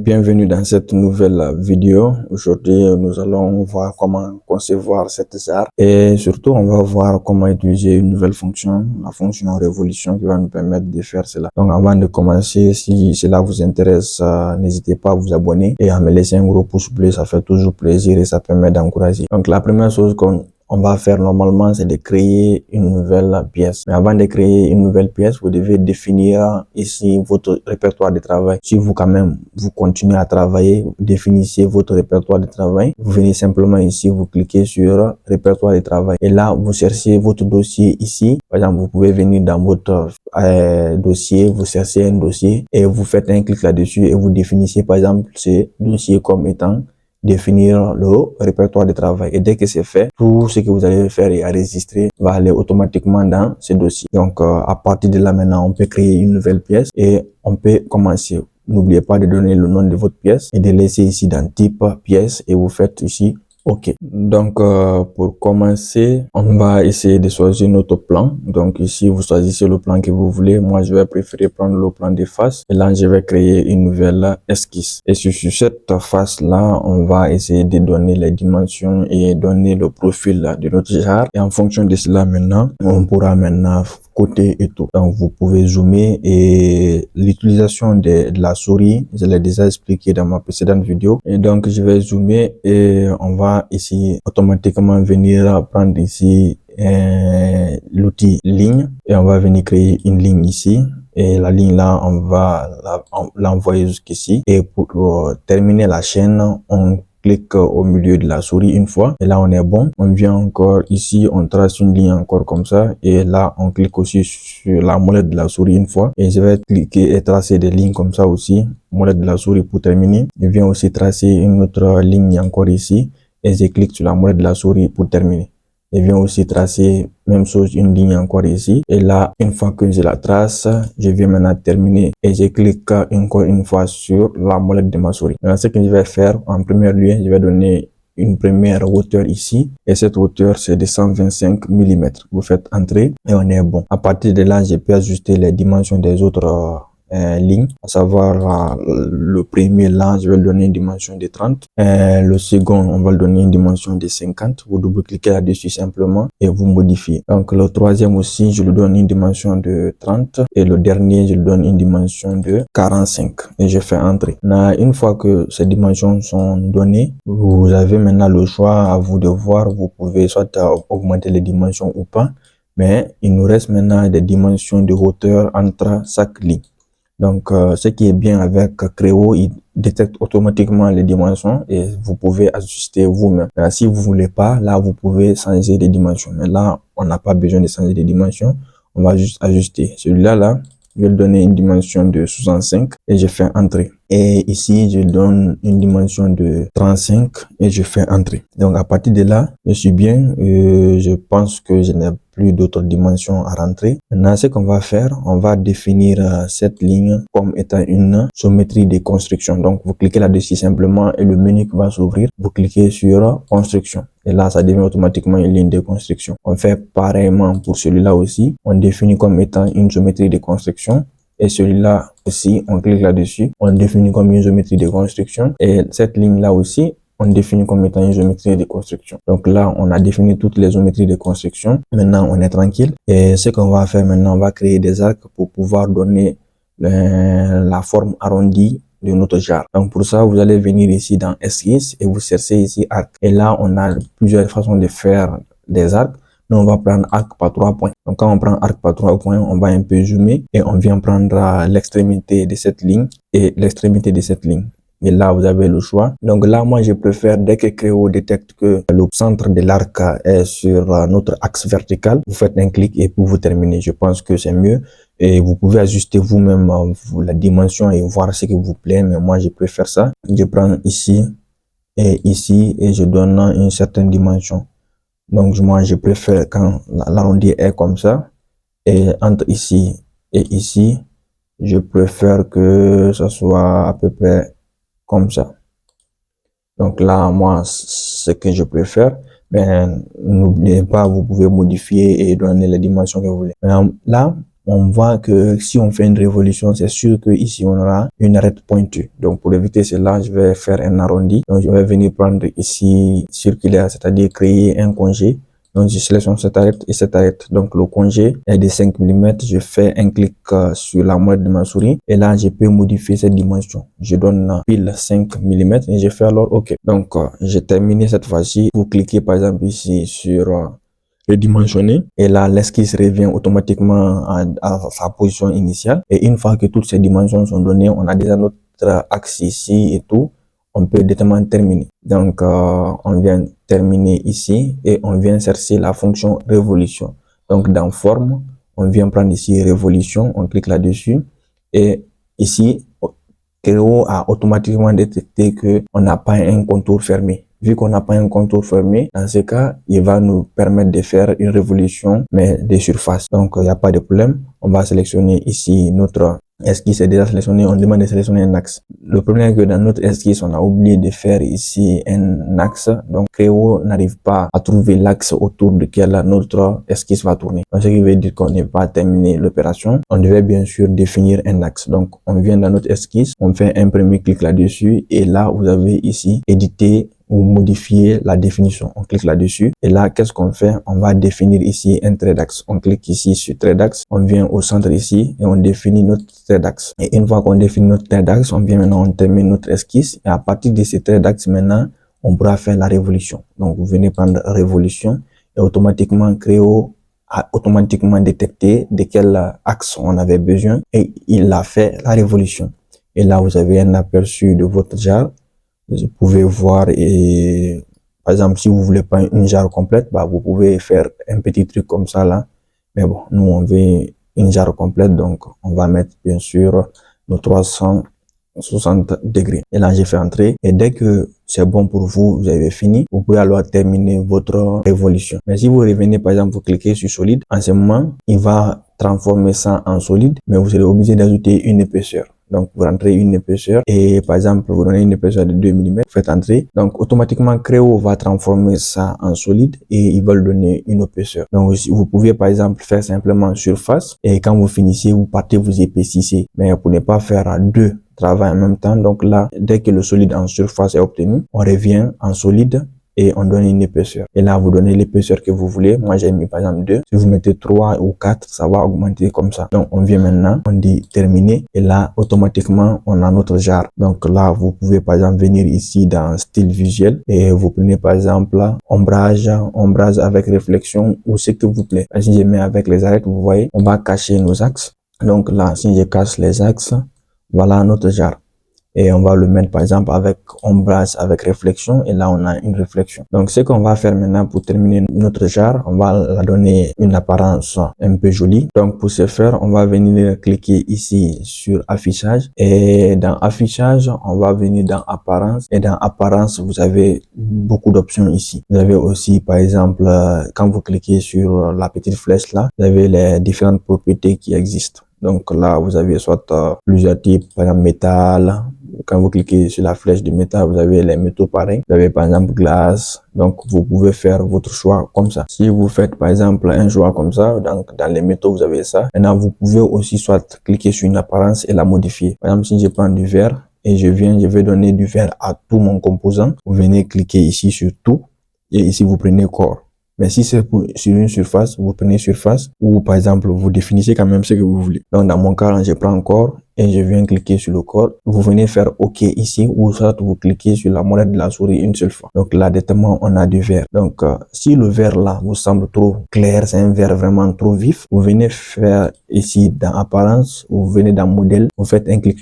Bienvenue dans cette nouvelle vidéo. Aujourd'hui, nous allons voir comment concevoir cette charte et surtout, on va voir comment utiliser une nouvelle fonction, la fonction révolution qui va nous permettre de faire cela. Donc, avant de commencer, si cela vous intéresse, n'hésitez pas à vous abonner et à me laisser un gros pouce bleu. Ça fait toujours plaisir et ça permet d'encourager. Donc, la première chose qu'on va faire normalement, c'est de créer une nouvelle pièce. Mais avant de créer une nouvelle pièce, vous devez définir ici votre répertoire de travail. Si vous continuez à travailler, vous définissez votre répertoire de travail. Vous venez simplement ici, vous cliquez sur répertoire de travail. Et là, vous cherchez votre dossier ici. Par exemple, vous pouvez venir dans votre dossier, vous cherchez un dossier et vous faites un clic là-dessus et vous définissez par exemple ce dossier comme étant définir le répertoire de travail. Et dès que c'est fait, tout ce que vous allez faire et enregistrer va aller automatiquement dans ce dossier. Donc, à partir de là, maintenant, on peut créer une nouvelle pièce et on peut commencer. N'oubliez pas de donner le nom de votre pièce et de laisser ici dans type pièce et vous faites ici OK. Donc, pour commencer, on va essayer de choisir notre plan. Donc, ici, vous choisissez le plan que vous voulez. Moi, je vais préférer prendre le plan de face. Et là, je vais créer une nouvelle esquisse. Et sur cette face-là, on va essayer de donner les dimensions et donner le profil de notre charte. Et en fonction de cela, maintenant, on pourra maintenant côté et tout. Donc, vous pouvez zoomer et l'utilisation de la souris, je l'ai déjà expliqué dans ma précédente vidéo. Et donc, je vais zoomer et on va ici automatiquement venir prendre ici l'outil ligne et on va venir créer une ligne ici. Et la ligne là, on va l'envoyer jusqu'ici. Et pour terminer la chaîne, on clique au milieu de la souris une fois et là on est bon. On vient encore ici, on trace une ligne encore comme ça et là on clique aussi sur la molette de la souris une fois et je vais cliquer et tracer des lignes comme ça aussi, molette de la souris pour terminer. Je viens aussi tracer une autre ligne encore ici et je clique sur la molette de la souris pour terminer. Je viens aussi tracer même chose, une ligne encore ici. Et là, une fois que je la trace, je viens maintenant terminer et je clique encore une fois sur la molette de ma souris. Maintenant, ce que je vais faire, en premier lieu, je vais donner une première hauteur ici. Et cette hauteur, c'est de 125 mm. Vous faites entrer et on est bon. À partir de là, je peux ajuster les dimensions des autres lignes, à savoir le premier là, je vais le donner une dimension de 30. Le second, on va le donner une dimension de 50. Vous double-cliquez là-dessus simplement et vous modifiez. Donc, le troisième aussi, je lui donne une dimension de 30 et le dernier, je lui donne une dimension de 45 et je fais entrer. Une fois que ces dimensions sont données, vous avez maintenant le choix à vous de voir. Vous pouvez soit augmenter les dimensions ou pas, mais il nous reste maintenant des dimensions de hauteur entre chaque ligne. Donc, ce qui est bien avec Creo, il détecte automatiquement les dimensions et vous pouvez ajuster vous-même. Si vous voulez pas, là, vous pouvez changer les dimensions. Mais là, on n'a pas besoin de changer les dimensions. On va juste ajuster. Celui-là, là, je vais lui donner une dimension de 65 et je fais entrer. Et ici, je donne une dimension de 35 et je fais entrer. Donc, à partir de là, je suis bien. Je pense que je n'ai plus d'autres dimensions à rentrer. Maintenant, ce qu'on va faire, on va définir cette ligne comme étant une géométrie de construction. Donc, vous cliquez là-dessus simplement et le menu va s'ouvrir. Vous cliquez sur construction. Et là, ça devient automatiquement une ligne de construction. On fait pareillement pour celui-là aussi. On définit comme étant une géométrie de construction. Et celui-là aussi, on clique là-dessus. On définit comme une géométrie de construction. Et cette ligne-là aussi, on définit comme étant une géométrie de construction. Donc là, on a défini toutes les géométries de construction. Maintenant, on est tranquille. Et ce qu'on va faire maintenant, on va créer des arcs pour pouvoir donner la forme arrondie de notre charte. Donc pour ça, vous allez venir ici dans Esquisse et vous cherchez ici arc. Et là, on a plusieurs façons de faire des arcs. Nous, on va prendre arc par 3 points. Donc quand on prend arc par 3 points, on va un peu zoomer et on vient prendre l'extrémité de cette ligne et l'extrémité de cette ligne. Et là, vous avez le choix. Donc là, moi, je préfère, dès que Creo détecte que le centre de l'arc est sur notre axe vertical, vous faites un clic et puis vous terminez. Je pense que c'est mieux. Et vous pouvez ajuster vous-même la dimension et voir ce qui vous plaît. Mais moi, je préfère ça. Je prends ici et je donne une certaine dimension. Donc, moi, je préfère quand l'arrondi est comme ça. Et entre ici et ici, je préfère que ça soit à peu près comme ça. Donc là, moi, ce que je préfère, mais n'oubliez pas, vous pouvez modifier et donner les dimensions que vous voulez. Maintenant, là, on voit que si on fait une révolution, c'est sûr que ici on aura une arête pointue. Donc pour éviter cela, je vais faire un arrondi. Donc je vais venir prendre ici circulaire, c'est-à-dire créer un congé. Donc je sélectionne cette arête et cette arête. Donc le congé est de 5 mm. Je fais un clic sur la molette de ma souris et là je peux modifier cette dimension. Je donne pile 5 mm et je fais alors OK. Donc j'ai terminé cette fois-ci. Vous cliquez par exemple ici sur redimensionner et là l'esquisse revient automatiquement à sa position initiale. Et une fois que toutes ces dimensions sont données, on a déjà notre axe ici et tout. On peut directement terminer. Donc, on vient terminer ici et on vient chercher la fonction révolution. Donc, dans forme, on vient prendre ici révolution, on clique là-dessus et ici, Creo a automatiquement détecté que on n'a pas un contour fermé. Vu qu'on n'a pas un contour fermé, dans ce cas, il va nous permettre de faire une révolution, mais des surfaces. Donc, il n'y a pas de problème. On va sélectionner ici notre esquisse est déjà sélectionné, on demande de sélectionner un axe. Le problème est que dans notre esquisse, on a oublié de faire ici un axe. Donc, Creo n'arrive pas à trouver l'axe autour duquel notre esquisse va tourner. Donc, ce qui veut dire qu'on n'est pas terminé l'opération. On devait bien sûr définir un axe. Donc, on vient dans notre esquisse, on fait un premier clic là-dessus et là, vous avez ici éditer ou modifier la définition. On clique là-dessus et là, qu'est-ce qu'on fait? On va définir ici un trait d'axe. On clique ici sur trait d'axe, on vient au centre ici et on définit notre trait d'axe. Et une fois qu'on définit notre trait d'axe, on vient maintenant, on termine notre esquisse et à partir de ces traits d'axe maintenant, on pourra faire la révolution. Donc, vous venez prendre révolution et automatiquement Creo a automatiquement détecté de quel axe on avait besoin et il a fait la révolution. Et là, vous avez un aperçu de votre jarre. Vous pouvez voir et par exemple si vous voulez pas une jarre complète, bah vous pouvez faire un petit truc comme ça là. Mais bon, nous on veut une jarre complète, donc on va mettre bien sûr nos 360 degrés. Et là j'ai fait entrer et dès que c'est bon pour vous, vous avez fini, vous pouvez alors terminer votre révolution. Mais si vous revenez par exemple, vous cliquez sur solide, en ce moment il va transformer ça en solide, mais vous serez obligé d'ajouter une épaisseur. Donc, vous rentrez une épaisseur et par exemple, vous donnez une épaisseur de 2 mm, vous faites entrer. Donc, automatiquement, Creo va transformer ça en solide et il va lui donner une épaisseur. Donc, vous pouvez par exemple faire simplement surface et quand vous finissez, vous partez, vous épaississez. Mais pour ne pas faire deux travaux en même temps, donc là, dès que le solide en surface est obtenu, on revient en solide et on donne une épaisseur. Et là, vous donnez l'épaisseur que vous voulez. Moi, j'ai mis par exemple 2. Si vous mettez 3 ou 4, ça va augmenter comme ça. Donc, on vient maintenant, on dit terminer. Et là, automatiquement, on a notre jarre. Donc là, vous pouvez par exemple venir ici dans style visuel et vous prenez par exemple ombrage avec réflexion ou ce que vous plaît. Si je mets avec les arêtes, vous voyez, on va cacher nos axes. Donc là, si je cache les axes, voilà notre jarre. Et on va le mettre par exemple avec ombrage, avec réflexion et là on a une réflexion. Donc ce qu'on va faire maintenant pour terminer notre jarre, on va la donner une apparence un peu jolie. Donc pour ce faire, on va venir cliquer ici sur affichage et dans affichage, on va venir dans apparence et dans apparence, vous avez beaucoup d'options ici. Vous avez aussi par exemple, quand vous cliquez sur la petite flèche là, vous avez les différentes propriétés qui existent. Donc là, vous avez soit plusieurs types, par exemple métal. Quand vous cliquez sur la flèche de métal, vous avez les métaux pareils. Vous avez par exemple glace. Donc vous pouvez faire votre choix comme ça. Si vous faites par exemple un choix comme ça, donc dans les métaux, vous avez ça. Maintenant, vous pouvez aussi soit cliquer sur une apparence et la modifier. Par exemple, si je prends du verre et je vais donner du verre à tout mon composant, vous venez cliquer ici sur tout et ici vous prenez corps. Mais si c'est sur une surface, vous prenez surface ou par exemple, vous définissez quand même ce que vous voulez. Donc, dans mon cas, je prends corps et je viens cliquer sur le corps. Vous venez faire OK ici ou soit vous cliquez sur la molette de la souris une seule fois. Donc là, directement, on a du vert. Donc, si le vert là vous semble trop clair, c'est un vert vraiment trop vif, vous venez faire ici dans apparence, vous venez dans modèle, vous faites un clic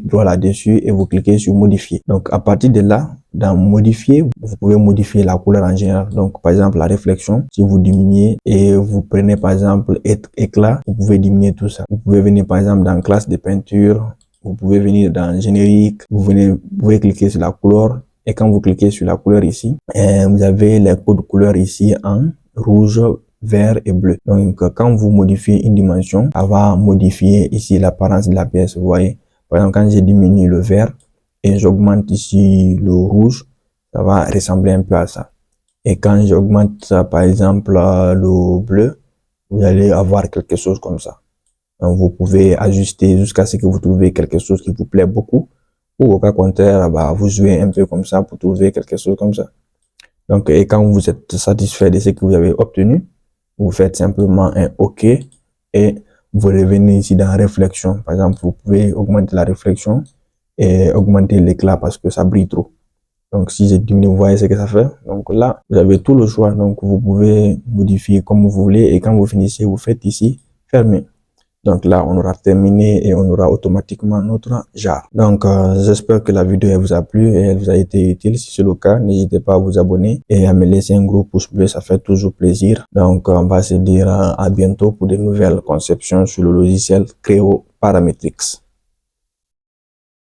droit là-dessus et vous cliquez sur modifier. Donc, à partir de là, dans modifier, vous pouvez modifier la couleur en général. Donc, par exemple, la réflexion, si vous diminuez et vous prenez par exemple éclat, vous pouvez diminuer tout ça. Vous pouvez venir par exemple dans classe de peinture, vous pouvez venir dans générique, vous pouvez cliquer sur la couleur et quand vous cliquez sur la couleur ici, vous avez les codes couleurs ici en rouge, vert et bleu. Donc, quand vous modifiez une dimension, ça va modifier ici l'apparence de la pièce. Vous voyez, par exemple, quand j'ai diminué le vert, et j'augmente ici le rouge, ça va ressembler un peu à ça. Et quand j'augmente par exemple le bleu, vous allez avoir quelque chose comme ça. Vous pouvez ajuster jusqu'à ce que vous trouvez quelque chose qui vous plaît beaucoup. Ou au cas contraire, vous jouez un peu comme ça pour trouver quelque chose comme ça. Donc, et quand vous êtes satisfait de ce que vous avez obtenu, vous faites simplement un OK et vous revenez ici dans réflexion. Par exemple, vous pouvez augmenter la réflexion et augmenter l'éclat parce que ça brille trop. Donc, si je diminue, vous voyez ce que ça fait. Donc là, vous avez tout le choix. Donc, vous pouvez modifier comme vous voulez et quand vous finissez, vous faites ici fermer. Donc là, on aura terminé et on aura automatiquement notre jar. Donc, j'espère que la vidéo vous a plu et elle vous a été utile. Si c'est le cas, n'hésitez pas à vous abonner et à me laisser un gros pouce bleu, ça fait toujours plaisir. Donc, on va se dire à bientôt pour de nouvelles conceptions sur le logiciel Creo Parametrics.